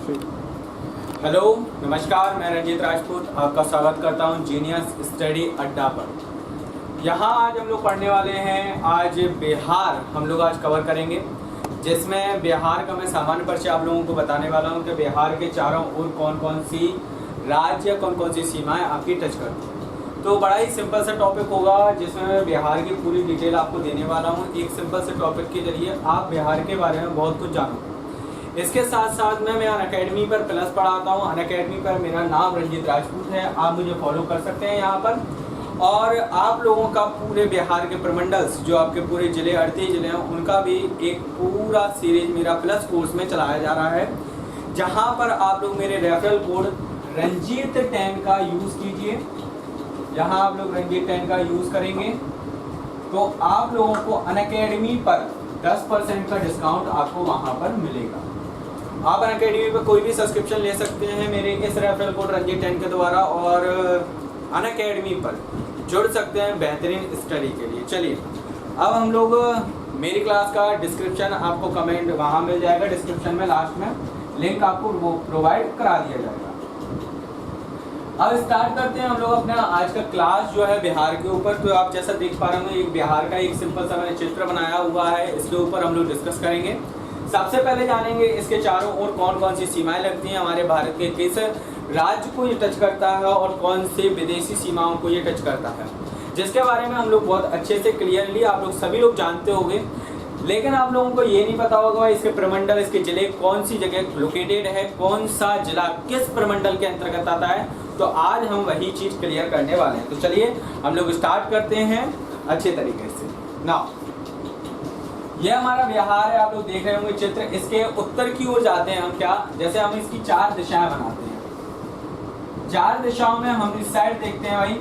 Hello नमस्कार, मैं रंजीत राजपूत आपका स्वागत करता हूं जीनियस स्टडी अड्डा पर। यहाँ आज हम लोग पढ़ने वाले हैं। आज बिहार हम लोग आज कवर करेंगे, जिसमें बिहार का मैं सामान्य परिचय आप लोगों को बताने वाला हूं कि बिहार के चारों ओर कौन कौन सी राज्य, कौन कौन सी सीमाएं आपकी टच करती हैं। तो बड़ा ही सिंपल सा टॉपिक होगा, जिसमें मैं बिहार की पूरी डिटेल आपको देने वाला हूँ। एक सिंपल से टॉपिक के जरिए आप बिहार के बारे में बहुत कुछ जानोगे। इसके साथ साथ मैं अनअकैडमी पर प्लस पढ़ाता हूँ। अनअकैडमी पर मेरा नाम रंजीत राजपूत है, आप मुझे फॉलो कर सकते हैं यहाँ पर। और आप लोगों का पूरे बिहार के प्रमंडल्स, जो आपके पूरे जिले 38 जिले हैं, उनका भी एक पूरा सीरीज मेरा प्लस कोर्स में चलाया जा रहा है, जहाँ पर आप लोग मेरे रेफरल कोड रंजीत 10 का यूज़ कीजिए। जहाँ आप लोग रंजीत 10 का यूज़ करेंगे तो आप लोगों को अनअकैडमी पर 10% का डिस्काउंट आपको वहाँ पर मिलेगा। आप अनअकैडमी पर कोई भी सब्सक्रिप्शन ले सकते हैं मेरे इस रेफरल कोड रंजीत 10 के द्वारा, और अनअकैडमी पर जुड़ सकते हैं बेहतरीन स्टडी के लिए। चलिए अब हम लोग मेरी क्लास का डिस्क्रिप्शन आपको कमेंट वहाँ मिल जाएगा, डिस्क्रिप्शन में लास्ट में लिंक आपको वो प्रोवाइड करा दिया जाएगा। अब स्टार्ट करते हैं हम लोग अपना आज का क्लास जो है बिहार के ऊपर। तो आप जैसा देख पा रहे होंगे, एक बिहार का एक सिंपल सा मैंने चित्र बनाया हुआ है, इसके ऊपर हम लोग डिस्कस करेंगे। सबसे पहले जानेंगे इसके चारों ओर कौन कौन सी सीमाएं लगती हैं, हमारे भारत के किस राज्य को ये टच करता है और कौन से विदेशी सीमाओं को ये टच करता है, जिसके बारे में हम लोग बहुत अच्छे से क्लियरली आप लोग सभी लोग जानते होंगे। लेकिन आप लोगों को ये नहीं पता होगा इसके प्रमंडल, इसके जिले कौन सी जगह लोकेटेड है, कौन सा जिला किस प्रमंडल के अंतर्गत आता है। तो आज हम वही चीज़ क्लियर करने वाले हैं। तो चलिए हम लोग स्टार्ट करते हैं अच्छे तरीके से। नाउ ये हमारा बिहार है, आप लोग देख रहे होंगे चित्र। इसके उत्तर की ओर जाते हैं हम, क्या जैसे हम इसकी 4 दिशाएं बनाते हैं। 4 दिशाओं में हम इस साइड देखते हैं भाई,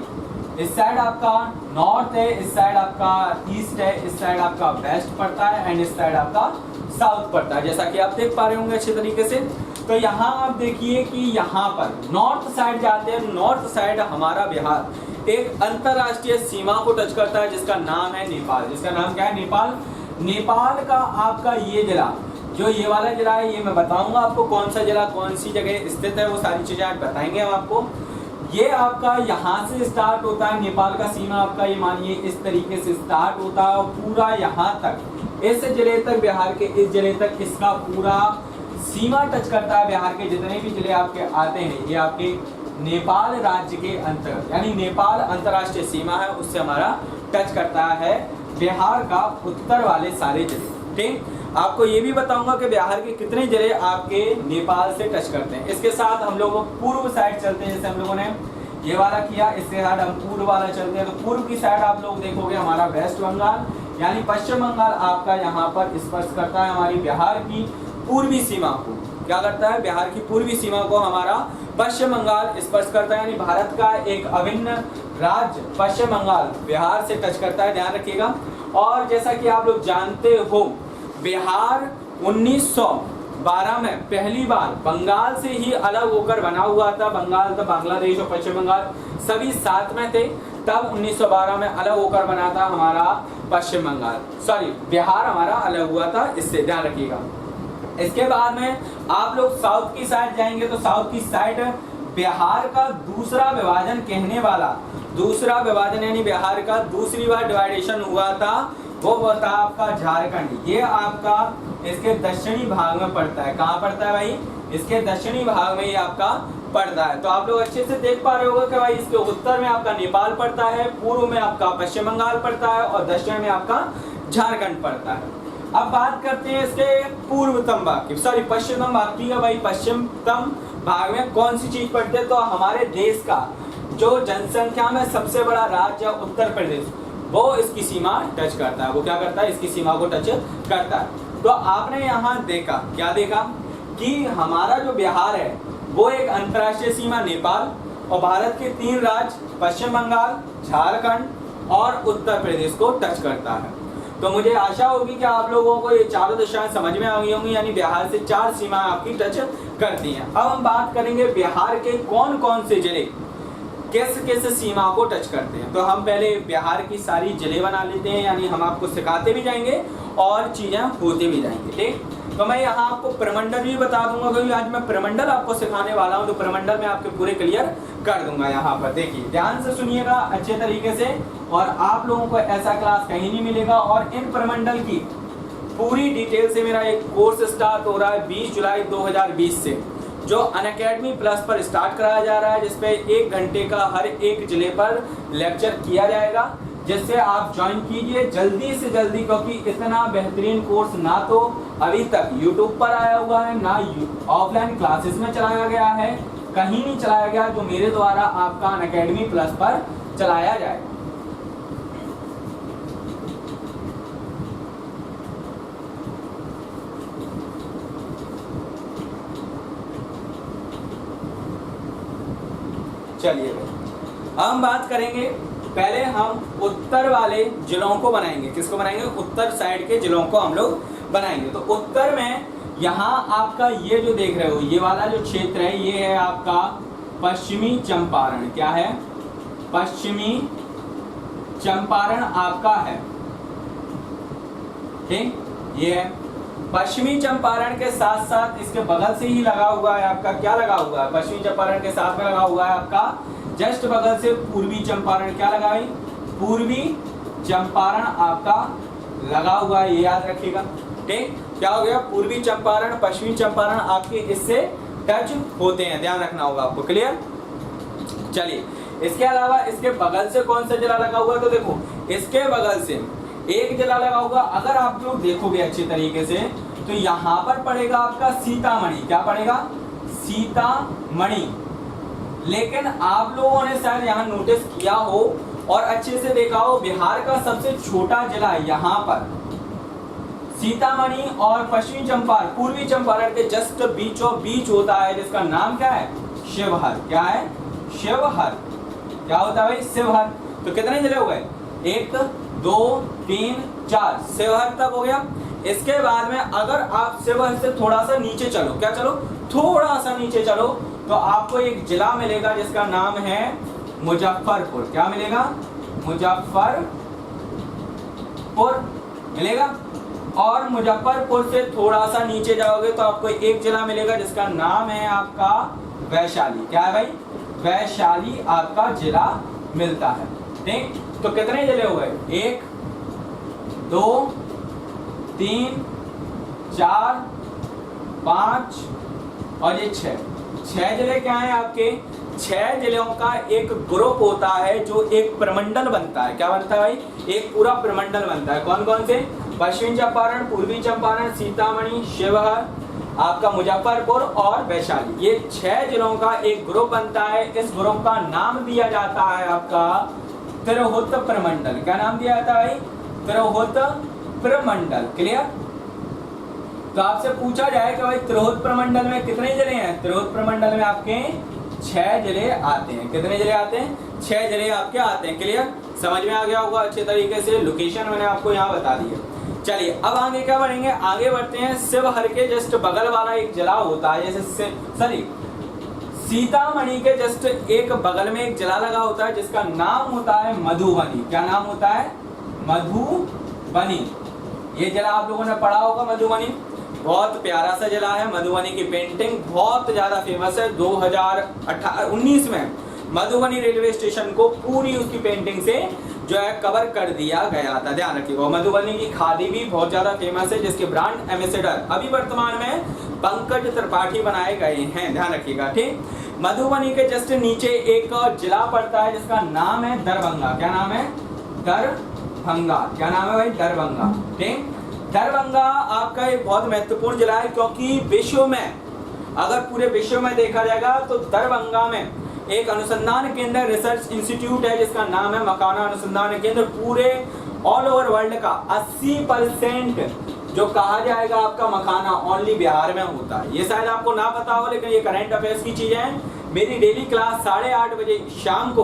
इस साइड आपका नॉर्थ है, इस साइड आपका ईस्ट है, इस साइड आपका वेस्ट पड़ता है एंड इस साइड आपका साउथ पड़ता है, जैसा कि आप देख पा रहे होंगे अच्छे तरीके से। तो यहाँ आप देखिए कि यहाँ पर नॉर्थ साइड जाते हैं। नॉर्थ साइड हमारा बिहार एक अंतरराष्ट्रीय सीमा को टच करता है, जिसका नाम है नेपाल। जिसका नाम क्या है? नेपाल। नेपाल का आपका ये जिला, जो ये वाला जिला है, ये मैं बताऊंगा आपको कौन सा जिला कौन सी जगह स्थित है, वो सारी चीजें आप बताएंगे हम आपको। ये आपका यहाँ से स्टार्ट होता है, नेपाल का सीमा आपका ये मानिए इस तरीके से स्टार्ट होता है और पूरा यहाँ तक इस जिले तक, बिहार के इस जिले तक इसका पूरा सीमा टच करता है। बिहार के जितने भी जिले आपके आते हैं ये आपके नेपाल राज्य के अंतर्गत, यानी नेपाल अंतर्राष्ट्रीय सीमा है, उससे हमारा टच करता है बिहार का उत्तर वाले सारे जिले। ठीक, आपको ये भी बताऊंगा कि बिहार के कितने जिले आपके नेपाल से टच करते हैं। इसके साथ हम लोग पूर्व साइड चलते हैं, जैसे हम लोगों ने ये वाला किया, इसके साथ हम पूर्व वाला चलते हैं। तो पूर्व की साइड आप लोग देखोगे हमारा वेस्ट बंगाल, यानी पश्चिम बंगाल आपका यहाँ पर स्पर्श करता है हमारी बिहार की पूर्वी सीमा को। क्या करता है? बिहार की पूर्वी सीमा को हमारा पश्चिम बंगाल स्पर्श करता है, यानी भारत का एक अभिन्न राज्य पश्चिम बंगाल बिहार से टच करता है, ध्यान रखिएगा। और जैसा कि आप लोग जानते हो, बिहार 1912 में पहली बार बंगाल से ही अलग होकर बना हुआ था। बंगाल था, बांग्लादेश और पश्चिम बंगाल सभी साथ में थे, तब 1912 में अलग होकर बना था हमारा पश्चिम बंगाल, सॉरी बिहार हमारा अलग हुआ था, इससे ध्यान रखिएगा। इसके बाद में आप लोग साउथ की साइड जाएंगे, तो साउथ की साइड बिहार का दूसरा विभाजन कहने वाला, दूसरा विभाजन यानी बिहार का दूसरी बार डिवाइडेशन हुआ था, वो था आपका झारखंड। ये आपका इसके दक्षिणी भाग में पड़ता है। कहाँ पड़ता है भाई? इसके दक्षिणी भाग में ये आपका पड़ता है। तो आप लोग अच्छे से देख पा रहे होगा कि भाई इसके उत्तर में आपका नेपाल पड़ता है, पूर्व में आपका पश्चिम बंगाल पड़ता है और दक्षिण में आपका झारखंड पड़ता है। अब बात करते हैं इसके पूर्वतम भाग की, सॉरी पश्चिमतम भाग की। भाई पश्चिमतम भाग में कौन सी चीज पड़ती है? तो हमारे देश का जो जनसंख्या में सबसे बड़ा राज्य उत्तर प्रदेश, वो इसकी सीमा टच करता है। वो क्या करता है? इसकी सीमा को टच करता है। तो आपने यहाँ देखा, क्या देखा कि हमारा जो बिहार है वो एक अंतर्राष्ट्रीय सीमा नेपाल और भारत के 3 राज्य पश्चिम बंगाल, झारखंड और उत्तर प्रदेश को टच करता है। तो मुझे आशा होगी कि आप लोगों को ये चारों दिशाएं समझ में आ गई होंगी, यानी बिहार से 4 सीमाएं आपकी टच करती हैं। अब हम बात करेंगे बिहार के कौन कौन से जिले किस किस सीमा को टच करते हैं। तो हम पहले बिहार की सारी जिले बना लेते हैं, यानी हम आपको सिखाते भी जाएंगे और चीजें होती भी जाएंगी। ठीक, तो मैं यहाँ आपको प्रमंडल भी बता दूंगा, क्योंकि आज मैं प्रमंडल आपको सिखाने वाला हूँ, तो प्रमंडल में आपके पूरे क्लियर कर दूंगा। यहाँ पर देखिए ध्यान से सुनिएगा अच्छे तरीके से, और आप लोगों को ऐसा क्लास कहीं नहीं मिलेगा। और इन प्रमंडल की पूरी डिटेल से मेरा एक कोर्स स्टार्ट हो रहा है 20 जुलाई 2020 से, जो अनअकैडमी प्लस पर स्टार्ट कराया जा रहा है, जिसपे 1 घंटे का हर एक जिले पर लेक्चर किया जाएगा, जिससे आप ज्वाइन कीजिए जल्दी से जल्दी, क्योंकि इतना बेहतरीन कोर्स ना तो अभी तक यूट्यूब पर आया हुआ है, ना ऑफलाइन क्लासेस में चलाया गया है, कहीं नहीं चलाया गया जो मेरे द्वारा आपका अनअकैडमी प्लस पर चलाया जाए। चलिए अब हम बात करेंगे, पहले हम उत्तर वाले जिलों को बनाएंगे। किसको बनाएंगे? उत्तर साइड के जिलों को हम लोग बनाएंगे। तो उत्तर में यहाँ आपका ये जो देख रहे हो, ये वाला जो क्षेत्र है, ये है आपका पश्चिमी चंपारण। क्या है? पश्चिमी चंपारण आपका है, ठीक, ये है पश्चिमी चंपारण के साथ साथ इसके बगल से ही लगा हुआ है आपका, क्या लगा हुआ है? पश्चिमी चंपारण के साथ में लगा हुआ है आपका जस्ट बगल से पूर्वी चंपारण। क्या लगा है? पूर्वी चंपारण आपका लगा हुआ है, ये याद रखिएगा, ठीक। क्या हो गया? पूर्वी चंपारण, पश्चिमी चंपारण आपके इससे टच होते हैं, ध्यान रखना होगा आपको, क्लियर। चलिए इसके अलावा इसके बगल से कौन सा जिला लगा हुआ है? तो देखो इसके बगल से एक जिला लगा हुआ, अगर आप लोग देखोगे अच्छे तरीके से तो यहाँ पर पड़ेगा आपका सीतामढ़ी। क्या पड़ेगा? सीतामढ़ी। लेकिन आप लोगों ने शायद यहाँ नोटिस किया हो और अच्छे से देखा हो, बिहार का सबसे छोटा जिला यहाँ पर सीतामढ़ी और पश्चिमी चंपारण, पूर्वी चंपारण के जस्ट बीचों बीच होता है, जिसका नाम क्या है? शिवहर। क्या है? शिवहर। क्या होता है भाई? शिवहर। तो कितने जिले हो गए? 1 2 3 4, शिवहर तक हो गया। इसके बाद में अगर आप शिवहर से थोड़ा सा नीचे चलो, क्या चलो? थोड़ा सा नीचे चलो, तो आपको एक जिला मिलेगा जिसका नाम है मुजफ्फरपुर। क्या मिलेगा? मुजफ्फरपुर मिलेगा। और मुजफ्फरपुर से थोड़ा सा नीचे जाओगे तो आपको एक जिला मिलेगा जिसका नाम है आपका वैशाली। क्या है भाई? वैशाली आपका जिला मिलता है, ठीक। तो कितने जिले हो गए? 1 2 3 4 5 और ये 6 जिले क्या है आपके? 6 जिलों का एक ग्रुप होता है जो एक प्रमंडल बनता है। क्या बनता है भाई? एक पूरा प्रमंडल बनता है। कौन कौन से? पश्चिमी चंपारण, पूर्वी चंपारण, सीतामढ़ी, शिवहर, आपका मुजफ्फरपुर और वैशाली। ये 6 जिलों का एक ग्रुप बनता है। इस ग्रुप का नाम दिया जाता है आपका तिरहुत प्रमंडल। क्या नाम दिया जाता है भाई? तिरहुत प्रमंडल, क्लियर। तो आपसे पूछा जाए कि भाई तिरहुत प्रमंडल में कितने जिले हैं? तिरहुत प्रमंडल में आपके 6 जिले आते हैं। कितने जिले आते हैं? 6 जिले आपके आते हैं, क्लियर। समझ में आ गया होगा अच्छे तरीके से, लोकेशन मैंने आपको यहाँ बता दी है। चलिए अब आगे क्या बढ़ेंगे? आगे बढ़ते हैं। शिवहर के जस्ट बगल वाला एक जिला होता है, जैसे सीतामढ़ी के जस्ट एक बगल में एक जिला लगा होता है जिसका नाम होता है मधुबनी। क्या नाम होता है? मधुबनी। ये जिला आप लोगों ने पढ़ा होगा, मधुबनी। बहुत प्यारा सा जिला है। मधुबनी की पेंटिंग बहुत ज्यादा फेमस है। 2019 में मधुबनी रेलवे स्टेशन को पूरी उसकी पेंटिंग से जो है कवर कर दिया गया था, ध्यान रखिएगा। मधुबनी की खादी भी बहुत ज्यादा फेमस है, जिसके ब्रांड एम्बेसडर अभी वर्तमान में पंकज त्रिपाठी बनाए गए हैं, ध्यान रखिएगा, ठीक। मधुबनी के जस्ट नीचे एक जिला पड़ता है जिसका नाम है दरभंगा। क्या नाम है? दरभंगा। क्या नाम है भाई? दरभंगा, ठीक। दरभंगा आपका एक बहुत महत्वपूर्ण जिला है, क्योंकि विश्व में, अगर पूरे विश्व में देखा जाएगा तो दरभंगा में एक अनुसंधान केंद्र, रिसर्च इंस्टीट्यूट है जिसका नाम है मकाना अनुसंधान केंद्र। पूरे ऑल ओवर वर्ल्ड का 80% जो कहा जाएगा आपका मखाना ओनली बिहार में होता है। ये शायद आपको ना पता हो, लेकिन ये करंट अफेयर्स की चीजें हैं। मेरी डेली क्लास 8:30 बजे शाम को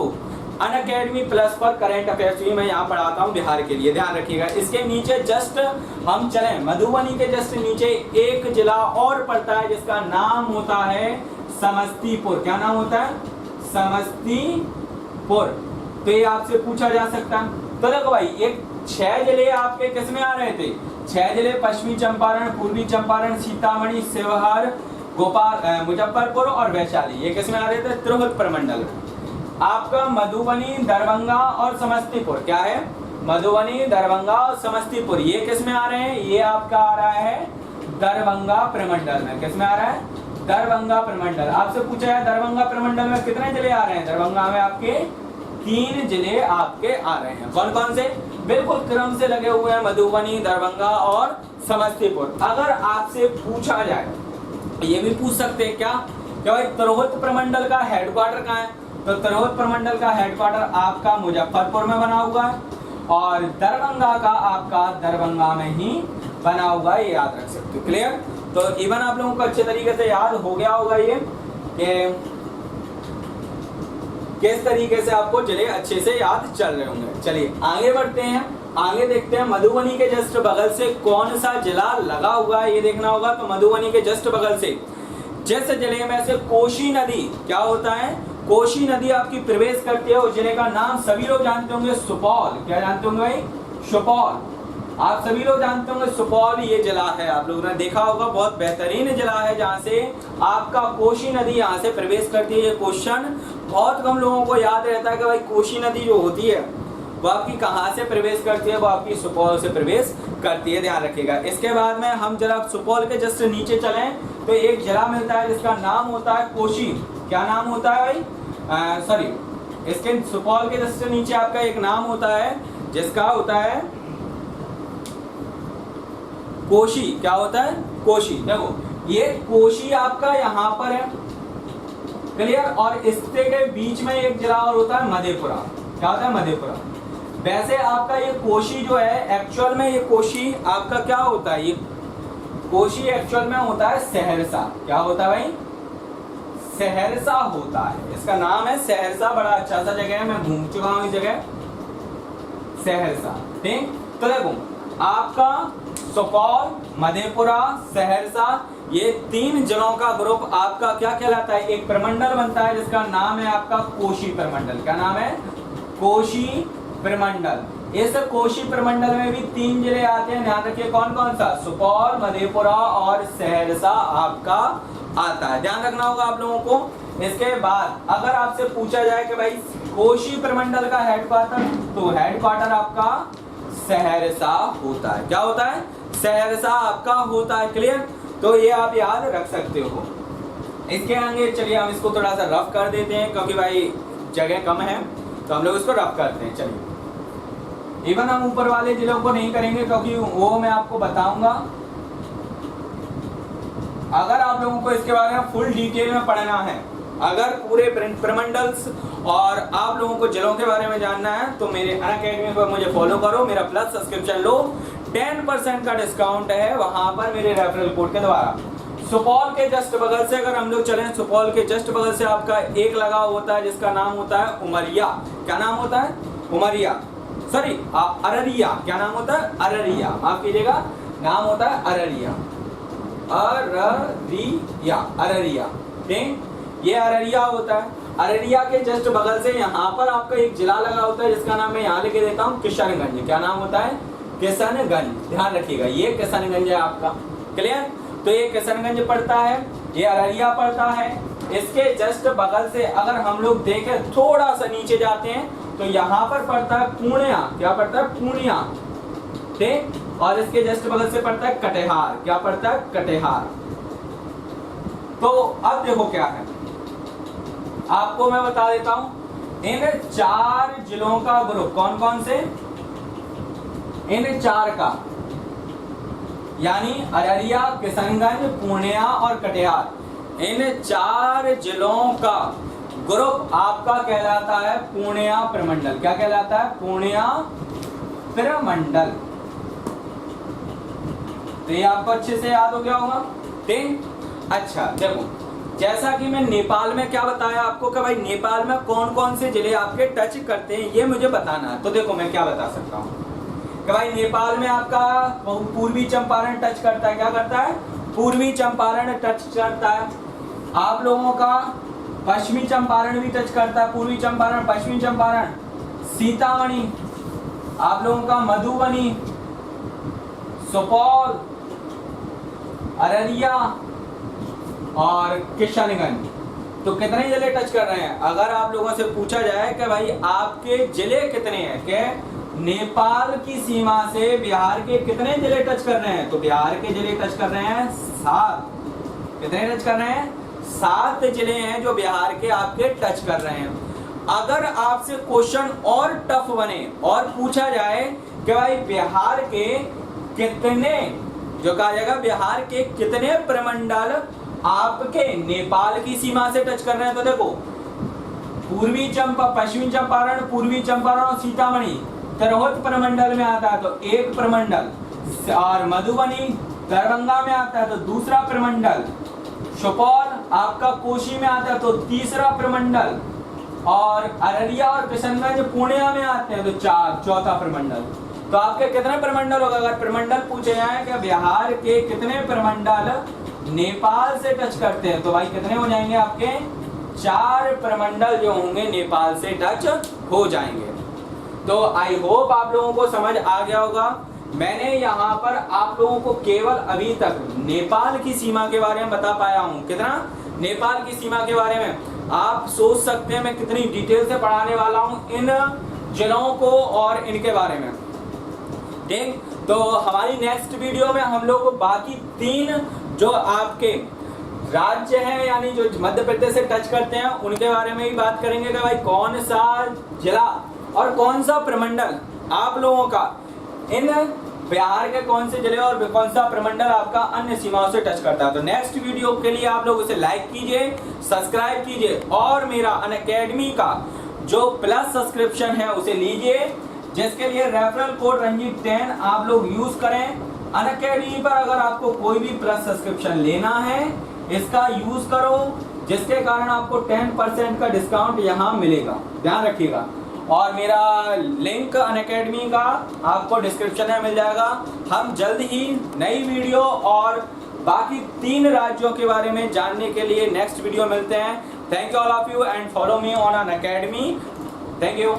अनअकैडमी प्लस पर करंट अफेयर्स भी मैं यहाँ पढ़ाता हूँ बिहार के लिए, ध्यान रखिएगा। इसके नीचे जस्ट हम चलें, मधुबनी के जस्ट नीचे एक जिला और पड़ता है जिसका नाम होता है समस्तीपुर। क्या नाम होता है? समस्तीपुर। तो ये आपसे पूछा जा सकता है। तो देखो भाई, एक 6 जिले आपके किस में आ रहे थे? 6 जिले पश्चिमी चंपारण, पूर्वी चंपारण, सीतामढ़ी, शिवहर, गोपाल, मुजफ्फरपुर और वैशाली, ये किसमें आ रहे थे? तिरहुत प्रमंडल में। आपका मधुबनी, दरभंगा और समस्तीपुर, क्या है? मधुबनी, दरभंगा और समस्तीपुर, ये किसमें आ रहे हैं? ये आपका आ रहा है दरभंगा प्रमंडल में। किसमें आ रहा है? दरभंगा प्रमंडल। आपसे पूछा है दरभंगा प्रमंडल में कितने जिले आ रहे हैं? दरभंगा में आपके 3 जिले आपके आ रहे हैं। कौन कौन से? बिल्कुल क्रम से लगे हुए हैं, मधुबनी, दरभंगा और समस्तीपुर। अगर आपसे पूछा जाए, ये भी पूछ सकते हैं क्या भाई तिरहुत प्रमंडल का हेडक्वार्टर कहाँ है? तो तिरहुत प्रमंडल का हेडक्वार्टर आपका मुजफ्फरपुर में बना हुआ है और दरभंगा का आपका दरभंगा में ही बना हुआ है, ये याद रख सकते हो। क्लियर? तो इवन आप लोगों को अच्छे तरीके से याद हो गया होगा ये कि किस तरीके से आपको जिले अच्छे से याद चल रहे होंगे। चलिए आगे बढ़ते हैं, आगे देखते हैं। मधुबनी के जस्ट बगल से कौन सा जिला लगा हुआ है, ये देखना होगा। तो मधुबनी के जस्ट बगल से जिस जिले में से कोसी नदी क्या होता है? कोसी नदी आपकी प्रवेश करती है, उस जिले का नाम सभी लोग जानते होंगे, सुपौल। क्या जानते होंगे भाई? सुपौल। आप सभी लोग जानते होंगे सुपौल ये जिला है, आप लोगों ने देखा होगा, बहुत बेहतरीन जिला है जहाँ से आपका कोसी नदी यहाँ से प्रवेश करती है। ये क्वेश्चन बहुत कम लोगों को याद रहता है कि भाई कोसी नदी जो होती है वो आपकी कहाँ से प्रवेश करती है? वो आपकी सुपौल से प्रवेश करती है, ध्यान रखिएगा। इसके बाद में हम जरा सुपौल के जस्ट नीचे चलें तो एक जिला मिलता है जिसका नाम होता है कोसी। क्या नाम होता है भाई? सॉरी, इसके सुपौल के जस्ट नीचे आपका एक नाम होता है जिसका होता है कोसी। क्या होता है? कोसी। देखो ये कोसी आपका यहाँ पर है, क्लियर। और इसके के बीच में एक जिला और होता है मधेपुरा। क्या होता है? मधेपुरा। वैसे आपका ये कोसी जो है एक्चुअल में, ये कोसी आपका क्या होता है? ये कोसी एक्चुअल में होता है सहरसा। क्या होता है भाई? सहरसा होता है, इसका नाम है सहरसा। बड़ा अच्छा सा जगह है, मैं घूम चुका हूँ इस जगह, सहरसा। ठीक, तो देखो आपका सुपौल, मधेपुरा, सहरसा, ये 3 जिलों का ग्रुप आपका क्या कहलाता है? एक प्रमंडल बनता है जिसका नाम है आपका कोसी प्रमंडल। क्या नाम है? कोसी प्रमंडल। इस कोसी प्रमंडल में भी 3 जिले आते हैं, ध्यान रखिए। कौन कौन सा? सुपौल, मधेपुरा और सहरसा आपका आता है, ध्यान रखना होगा आप लोगों को। इसके बाद अगर आपसे पूछा जाए कि भाई कोसी प्रमंडल का हेडक्वार्टर, तो हेडक्वार्टर आपका सहरसा होता है। क्या होता है? सहरसा आपका होता है, क्लियर। तो ये आप याद रख सकते हो। इसके आगे चलिए हम इसको थोड़ा सा रफ कर देते हैं क्योंकि भाई जगह कम है, तो हम लोग इसको रफ करते हैं। चलिए, इवन हम ऊपर वाले जिलों को नहीं करेंगे क्योंकि वो मैं आपको बताऊंगा। अगर आप लोगों को इसके बारे में फुल डिटेल में पढ़ना है, अगर पूरे प्रमंडल्स और आप लोगों को जिलों के बारे में जानना है, तो मेरे अनअकैडमी पर मुझे फॉलो करो, मेरा प्लस सब्सक्रिप्शन लो, 10% का डिस्काउंट है वहां पर मेरे रेफरल कोड के द्वारा। सुपौल के जस्ट बगल से अगर हम लोग चलें, सुपौल के जस्ट बगल से आपका एक लगा होता है जिसका नाम होता है उमरिया। क्या नाम होता है? उमरिया, सॉरी अररिया। क्या नाम होता है? अररिया, माफ कीजिएगा, नाम होता है अररिया। अररिया, अररिया। ठीक, ये अररिया होता है। अररिया के जस्ट बगल से यहाँ पर आपका एक जिला लगा होता है जिसका नाम मैं यहाँ लिखे देता हूँ, किशनगंज। क्या नाम होता है? किशनगंज। ध्यान रखिएगा, ये किशनगंज है आपका, क्लियर। तो ये किशनगंज पड़ता है, ये अररिया पड़ता है। इसके जस्ट बगल से अगर हम लोग देखें, थोड़ा सा नीचे जाते हैं तो यहाँ पर पड़ता है पूर्णिया। क्या पड़ता है? पूर्णिया। ठीक, और इसके जस्ट बगल से पड़ता है कटिहार। क्या पड़ता है? कटिहार। तो अब देखो क्या है, आपको मैं बता देता हूं इन 4 जिलों का ग्रुप। कौन कौन से? इन 4 का, यानी अररिया, किशनगंज, पूर्णिया और कटिहार, इन 4 जिलों का ग्रुप आपका कहलाता है पूर्णिया प्रमंडल। क्या कहलाता है? पूर्णिया प्रमंडल। तो ये आपको अच्छे से याद हो गया होगा। ठीक, अच्छा देखो, जैसा कि मैं नेपाल में क्या बताया आपको कि भाई नेपाल में कौन कौन से जिले आपके टच करते हैं, ये मुझे बताना है। तो देखो मैं क्या बता सकता हूँ कि भाई नेपाल में आपका पूर्वी चंपारण टच करता है। क्या करता है? पूर्वी चंपारण टच करता है। आप लोगों का पश्चिमी चंपारण भी टच करता है, पूर्वी चंपारण, पश्चिमी चंपारण, सीतामढ़ी, आप लोगों का मधुबनी, सुपौल, अररिया और किशनगंज। तो कितने जिले टच कर रहे हैं? अगर आप लोगों से पूछा जाए कि भाई आपके जिले कितने हैं, कि नेपाल की सीमा से बिहार के कितने जिले टच कर रहे हैं, तो बिहार के जिले टच कर रहे हैं 7। कितने टच कर रहे हैं? 7 जिले हैं जो बिहार के आपके टच कर रहे हैं। अगर आपसे क्वेश्चन और टफ बने और पूछा जाए कि भाई बिहार के कितने, जो कहा जाएगा बिहार के कितने प्रमंडल आपके नेपाल की सीमा से टच कर रहे हैं, तो देखो पश्चिमी चंपारण, पूर्वी चंपारण और सीतामढ़ी तिरहुत प्रमंडल में आता है तो 1 प्रमंडल, और मधुबनी दरभंगा में आता है तो 2रा प्रमंडल, सुपौल आपका कोशी में आता है तो 3रा प्रमंडल, और अररिया और किशनगंज पूर्णिया में आते हैं तो 4था प्रमंडल। तो आपके कितने प्रमंडल होगा? अगर प्रमंडल पूछे जाए कि बिहार के कितने प्रमंडल नेपाल से टच करते हैं, तो भाई कितने हो जाएंगे आपके? 4 प्रमंडल जो होंगे नेपाल से टच हो जाएंगे। तो आई होप आप लोगों को समझ आ गया होगा। मैंने यहाँ पर आप लोगों को केवल अभी तक नेपाल की सीमा के बारे में बता पाया हूँ। कितना? नेपाल की सीमा के बारे में। आप सोच सकते हैं मैं कितनी डिटेल से पढ़ाने वाला हूँ इन जिलों को और इनके बारे में। ठीक, तो हमारी नेक्स्ट वीडियो में हम लोग बाकी 3 जो आपके राज्य हैं, यानी जो मध्य प्रदेश से टच करते हैं, उनके बारे में ही बात करेंगे कि भाई कौन सा जिला और कौन सा प्रमंडल आप लोगों का इन बिहार के कौन से जिले और कौन सा प्रमंडल आपका अन्य सीमाओं से टच करता है। तो नेक्स्ट वीडियो के लिए आप लोग उसे लाइक कीजिए, सब्सक्राइब कीजिए और मेरा अनअकैडमी का जो प्लस सब्सक्रिप्शन है उसे लीजिए, जिसके लिए रेफरल कोड रंजीत 10 आप लोग यूज करें। अनअकैडमी पर अगर आपको कोई भी प्लस सब्सक्रिप्शन लेना है, इसका यूज करो, जिसके कारण आपको 10% का डिस्काउंट यहाँ मिलेगा, ध्यान रखिएगा। और मेरा लिंक अनअकैडमी का आपको डिस्क्रिप्शन में मिल जाएगा। हम जल्द ही नई वीडियो और बाकी 3 राज्यों के बारे में जानने के लिए नेक्स्ट वीडियो मिलते हैं। Thank you all of you and follow me on Unacademy. Thank you.